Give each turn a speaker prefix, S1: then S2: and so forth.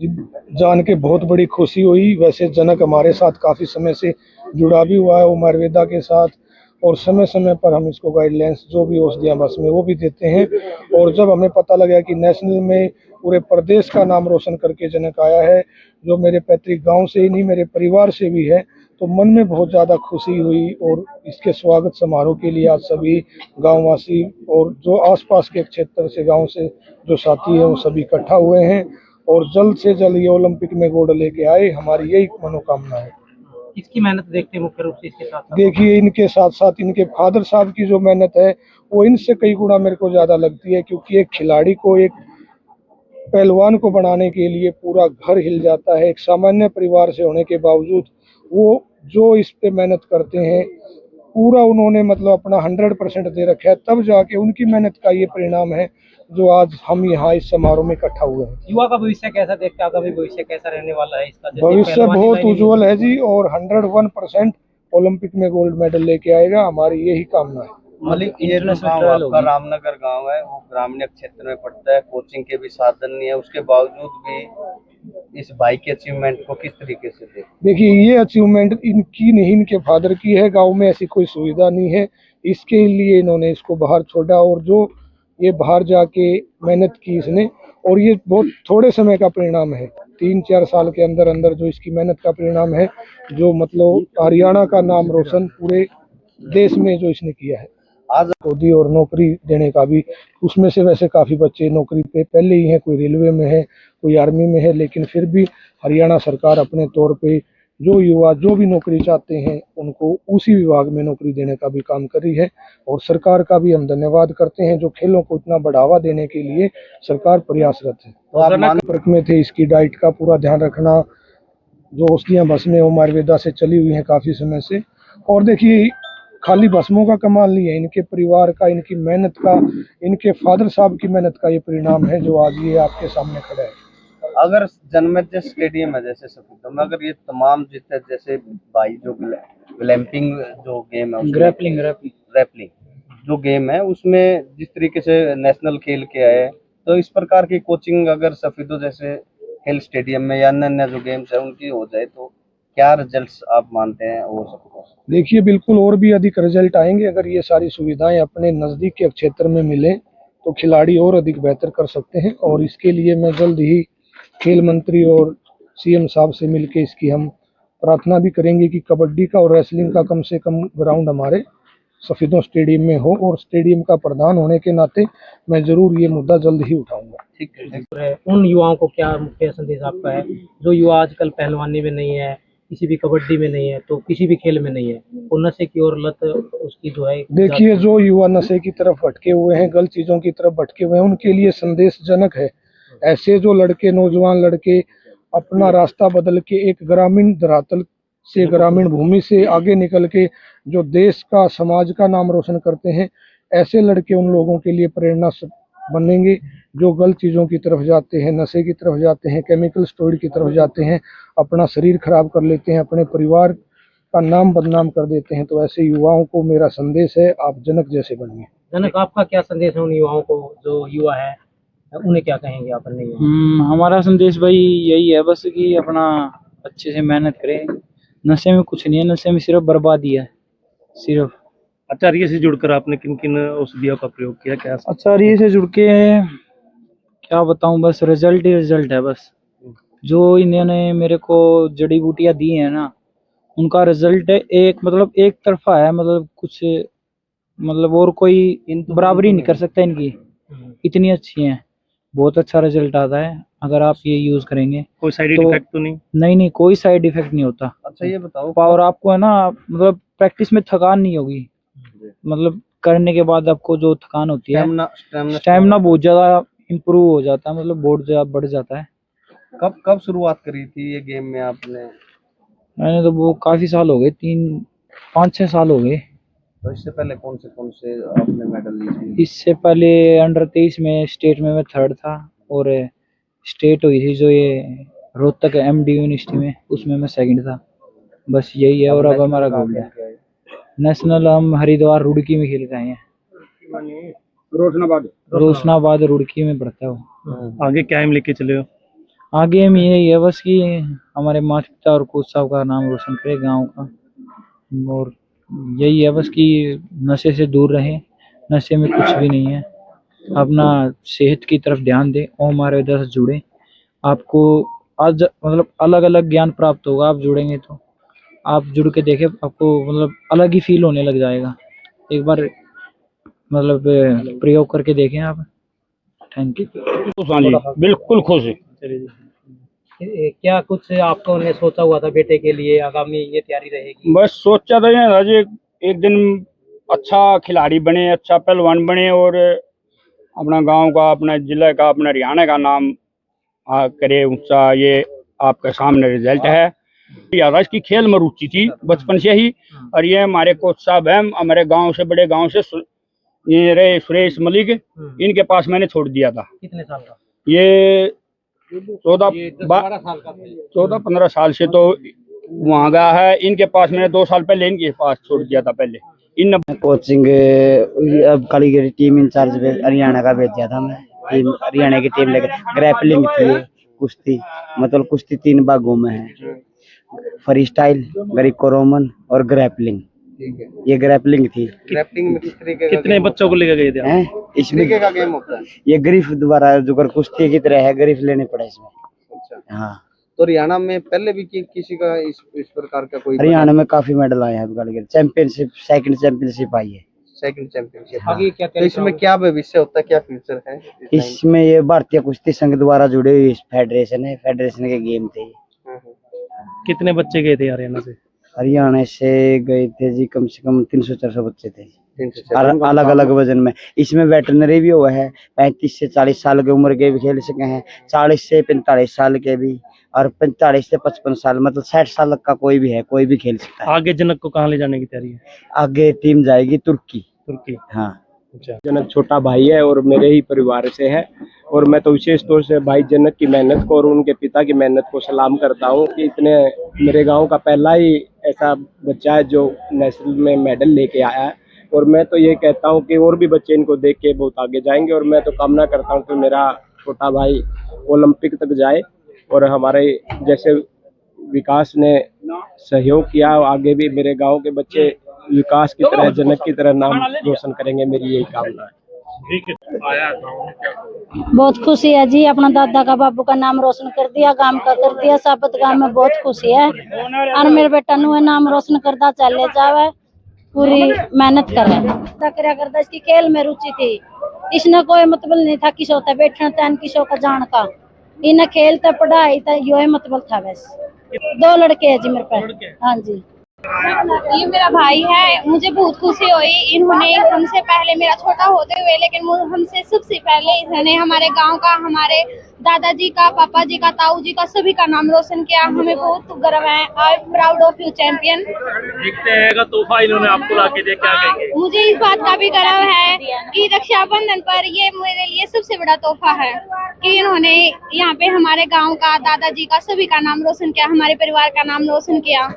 S1: जान के बहुत बड़ी खुशी हुई। वैसे जनक हमारे साथ काफ़ी समय से जुड़ा भी हुआ है उमर आयुर्वेदा के साथ, और समय समय पर हम इसको गाइडलाइंस जो भी औषधियाँ बस में वो भी देते हैं। और जब हमें पता लगा कि नेशनल में पूरे प्रदेश का नाम रोशन करके जनक आया है, जो मेरे पैतृक गांव से ही नहीं मेरे परिवार से भी है, तो मन में बहुत ज़्यादा खुशी हुई। और इसके स्वागत समारोह के लिए आज सभी गांववासी और जो आसपास के क्षेत्र से गांव से जो साथी हैं वो सभी इकट्ठा हुए हैं, और जल्द से जल्द ये ओलंपिक में गोल्ड लेके आए, हमारी यही मनोकामना है।
S2: इसकी मेहनत देखते हैं मुख्य रूप से इसके साथ
S1: देखिए, इनके साथ साथ इनके फादर साहब की जो मेहनत है वो इनसे कई गुना मेरे को ज़्यादा लगती है, क्योंकि एक खिलाड़ी को, एक पहलवान को बनाने के लिए पूरा घर हिल जाता है। एक सामान्य परिवार से होने के बावजूद वो जो इस पे मेहनत करते हैं, पूरा उन्होंने मतलब अपना 100% दे रखा है, तब जाके उनकी मेहनत का ये परिणाम है जो आज हम यहाँ इस समारोह में इकट्ठा हुए हैं।
S2: युवा का भविष्य कैसा देखते हैं, आगामी भविष्य कैसा रहने वाला है इसका?
S1: भविष्य बहुत उज्जवल है जी, और 101% ओलंपिक में गोल्ड मेडल लेके आएगा, हमारी यही कामना है।
S3: मलिक, ये जो गाँव आपका रामनगर गांव है वो ग्रामीण क्षेत्र में पड़ता है, कोचिंग के भी साधन नहीं है, उसके बावजूद भी इस भाई के अचीवमेंट को किस तरीके से
S1: देखिए, ये अचीवमेंट इनकी नहीं, इनके फादर की है। गांव में ऐसी कोई सुविधा नहीं है, इसके लिए इन्होंने इसको बाहर छोड़ा, और जो ये बाहर जाके मेहनत की इसने, और ये बहुत थोड़े समय का परिणाम है, 3-4 साल के अंदर अंदर जो इसकी मेहनत का परिणाम है, जो मतलब हरियाणा का नाम रोशन पूरे देश में जो इसने किया है। आज मोदी और नौकरी देने का भी, उसमें से वैसे काफ़ी बच्चे नौकरी पे पहले ही हैं, कोई रेलवे में है, कोई आर्मी में है, लेकिन फिर भी हरियाणा सरकार अपने तौर पे जो युवा जो भी नौकरी चाहते हैं उनको उसी विभाग में नौकरी देने का भी काम कर रही है। और सरकार का भी हम धन्यवाद करते हैं, जो खेलों को इतना बढ़ावा देने के लिए सरकार प्रयासरत है। तो आप संपर्क में थे, इसकी डाइट का पूरा ध्यान रखना, जो औषधियाँ बस में उमर आयुर्वेदा से चली हुई हैं काफ़ी समय से। और देखिए, खाली भस्मों का कमाल नहीं है, इनके परिवार का, इनकी मेहनत का, इनके फादर साहब की मेहनत का ये परिणाम है जो आज ये आपके सामने खड़ा है।
S3: अगर जनमेजय स्टेडियम है जैसे सफीदों में, अगर ये तमाम जितने जैसे भाई जो ग्लैम्पिंग जो गेम है, रैपलिंग जो गेम है, उसमें जिस तरीके से नेशनल खेल के आए, तो इस प्रकार की कोचिंग अगर सफीदों जैसे खेल स्टेडियम में या अन्य जो गेम्स है उनकी हो जाए तो क्या रिजल्ट्स आप मानते हैं हो सकते हैं?
S1: देखिए, बिल्कुल और भी अधिक रिजल्ट आएंगे। अगर ये सारी सुविधाएं अपने नज़दीक के क्षेत्र में मिले तो खिलाड़ी और अधिक बेहतर कर सकते हैं, और इसके लिए मैं जल्द ही खेल मंत्री और सीएम साहब से मिलकर इसकी हम प्रार्थना भी करेंगे कि कबड्डी का और रेसलिंग का कम से कम ग्राउंड हमारे सफीदों स्टेडियम में हो, और स्टेडियम का प्रधान होने के नाते मैं जरूर ये मुद्दा जल्द ही उठाऊंगा।
S2: ठीक है। उन युवाओं को क्या मुख्य संदेश आपका है, जो युवा आजकल पहलवानी में नहीं है, किसी भी कबड्डी में नहीं है, तो किसी भी खेल में नहीं है, वो नशे की ओर लत उसकी जो है?
S1: देखिए, जो युवा नशे की तरफ भटके हुए हैं, गलत चीज़ों की तरफ भटके हुए हैं, उनके लिए संदेशजनक है। ऐसे जो लड़के, नौजवान लड़के अपना रास्ता बदल के एक ग्रामीण धरातल से, ग्रामीण भूमि से आगे निकल के जो देश का, समाज का नाम रोशन करते हैं, ऐसे लड़के उन लोगों के लिए प्रेरणा बनेंगे जो गलत चीज़ों की तरफ जाते हैं, नशे की तरफ जाते हैं, केमिकल स्टोरी की तरफ जाते हैं, अपना शरीर खराब कर लेते हैं, अपने परिवार का नाम बदनाम कर देते हैं। तो ऐसे युवाओं को मेरा संदेश है, आप जनक जैसे बनिए।
S2: जनक, आपका क्या संदेश है उन युवाओं को, जो युवा है उन्हें क्या कहेंगे आप?
S4: हमारा संदेश भाई यही है बस कि अपना अच्छे से मेहनत करें। नशे में कुछ नहीं है, नशे में सिर्फ बर्बादी है, सिर्फ।
S5: आचार्य से जुड़कर आपने किन किन औषधियों का प्रयोग किया? क्या
S4: आचार्य से जुड़ के क्या बताऊं, बस रिजल्ट ही रिजल्ट है। बस जो इन्होंने मेरे को जड़ी बूटियां दी हैं ना, उनका रिजल्ट है एक तरफा है, मतलब कुछ मतलब और कोई बराबरी नहीं कर सकता इनकी, इतनी अच्छी है। बहुत अच्छा रिजल्ट आता है अगर आप ये यूज करेंगे।
S5: कोई साइड इफेक्ट तो नहीं?
S4: नहीं, कोई साइड इफेक्ट नहीं होता।
S3: अच्छा, ये बताओ,
S4: पावर आपको है ना, मतलब प्रैक्टिस में थकान नहीं होगी, मतलब करने के बाद आपको जो थकान होती है, स्टेमिना बहुत ज्यादा इम्प्रूव हो जाता है, मतलब बहुत ज्यादा बढ़ जाता है।
S3: कब शुरुआत करी थी ये गेम में आपने?
S4: मैंने तो वो काफी साल हो गए, 5-6 साल हो गए।
S3: तो इससे पहले कौन से आपने मेडल लिए?
S4: इससे पहले अंडर-23 में स्टेट में मैं 3rd था, और स्टेट हुई थी जो ये रोहतक एमडी यूनिवर्सिटी में, उसमें मैं 2nd था। बस यही है। और अब हमारा गोल्ड है। नेशनल हम हरिद्वार रुड़की में खेल के आए हैं। रोशनाबाद रुड़की में पड़ता है वो।
S5: आगे क्या एम लेके चले हो?
S4: आगे में यही है बस कि हमारे माता पिता और कोच साहब का नाम रोशन करे गांव का, और यही है बस कि नशे से दूर रहें। नशे में कुछ भी नहीं है, अपना सेहत की तरफ ध्यान दें और हमारे इधर से जुड़े। आपको आज मतलब अलग अलग ज्ञान प्राप्त होगा, आप जुड़ेंगे तो। आप जुड़ के देखें, आपको मतलब अलग ही फील होने लग जाएगा। एक बार मतलब प्रयोग करके देखें आप। Thank you.
S6: हाँ जी, बिल्कुल खुश है।
S2: क्या कुछ आपको ने सोचा हुआ था बेटे के लिए, आगामी ये तैयारी रहेगी?
S6: बस सोचा था यार आज एक दिन अच्छा खिलाड़ी बने, अच्छा पहलवान बने और अपना गांव का, अपना जिला का, अपना हरियाणा का नाम करे ऊंचा। ये आपके सामने रिजल्ट है। ज्यादा इसकी खेल में रुचि थी बचपन से ही, और ये हमारे कोच साहब हैं, हमारे गांव से, बड़े गांव से, ये रहे सुरेश मलिक, इनके पास मैंने छोड़ दिया था।
S2: कितने साल का?
S6: ये 14-15 साल से तो वहाँ गया है। इनके पास मैंने 2 साल पहले इनके पास छोड़ दिया था। पहले इन
S7: कोचिंग अब कालीगढ़ टीम इंचार्ज पे हरियाणा का भेज दिया था मैं। टीम हरियाणा की टीम लेकर ग्रैपलिंग थी, कुश्ती, मतलब कुश्ती 3 भागों में है, फ्री स्टाइल, ग्रीको रोमन और ग्रैपलिंग। ये ग्रैपलिंग थी।
S3: ग्रैपलिंग में किस तरीके का
S5: कितने बच्चों को लेकर गए थे आप?
S7: हैं इसमें
S3: तरीके का गेम होता है?
S7: ये ग्रिफ द्वारा जो कर कुश्ती की तरह है, ग्रिफ लेने पड़े इसमें।
S3: अच्छा,
S7: हाँ,
S3: तो हरियाणा में पहले भी किसी का इस प्रकार का कोई
S7: हरियाणा में काफी मेडल आए हैं। कालीगढ़ चैंपियनशिप, सेकंड चैंपियनशिप आई है।
S3: Second championship?
S2: आगे क्या
S3: तो इसमें क्या भविष्य होता है, क्या फ्यूचर है?
S7: इसमें ये भारतीय कुश्ती संघ द्वारा जुड़े हुई फेडरेशन है, फेडरेशन के गेम थे।
S5: कितने बच्चे गए थे हरियाणा से?
S7: हरियाणा से गए थे जी कम से कम 300-400 बच्चे थे,
S3: 300
S7: अलग अलग वजन में। इसमें वेटरनरी भी हुआ है, 35 से 40 साल की उम्र के भी खेल सके हैं, 40 से 45 साल के भी, और 45 से 55 साल, मतलब 60 साल का कोई भी है, कोई भी खेल सकता है।
S5: आगे जनक को कहाँ ले जाने की तैयारी है?
S7: आगे टीम जाएगी तुर्की। हाँ,
S5: अच्छा।
S8: जनक छोटा भाई है और मेरे ही परिवार से है, और मैं तो विशेष तौर से भाई जनक की मेहनत को और उनके पिता की मेहनत को सलाम करता हूँ कि इतने मेरे गांव का पहला ही ऐसा बच्चा है जो नेशनल में मेडल लेके आया है। और मैं तो ये कहता हूँ कि और भी बच्चे इनको देख के बहुत आगे जाएंगे, और मैं तो कामना करता हूँ कि मेरा छोटा भाई ओलंपिक तक जाए और हमारे जैसे विकास ने सहयोग किया, आगे भी मेरे गाँव के बच्चे विकास की तरह, जनक की तरह नाम रोशन करेंगे। मेरी यही कामना है।
S9: बहुत खुशी है जी, अपना दादा का बाबू का नाम रोशन कर दिया, गांव का कर दिया। साबत गांव में बहुत खुशी है, और मेरे बेटा नु नाम रोशन करता चले जावे, पूरी मेहनत करता। इसकी खेल में रुचि थी, इसने कोई मतलब नहीं था किसी होता बैठना तैन किसी का जान का, इन्हें खेल था, पढ़ाई था, यो मतलब था बस। 2 लड़के है जी मेरे पास। हाँ जी,
S10: ये मेरा भाई है। मुझे बहुत खुशी हुई, इन्होंने हमसे पहले, मेरा छोटा होते हुए, लेकिन हमसे सबसे पहले इन्होंने हमारे गांव का, हमारे दादाजी का, पापा जी का, ताऊ जी का, सभी का नाम रोशन किया। हमें बहुत गर्व है। I am proud of you champion.
S5: तोहफा इन्होंने आपको ला के दिया, क्या कहेंगे?
S10: मुझे इस बात का भी गर्व है कि रक्षाबंधन पर ये मेरे लिए सबसे बड़ा तोहफा है कि इन्होंने यहाँ पे हमारे गाँव का, दादाजी का, सभी का नाम रोशन किया, हमारे परिवार का नाम रोशन किया।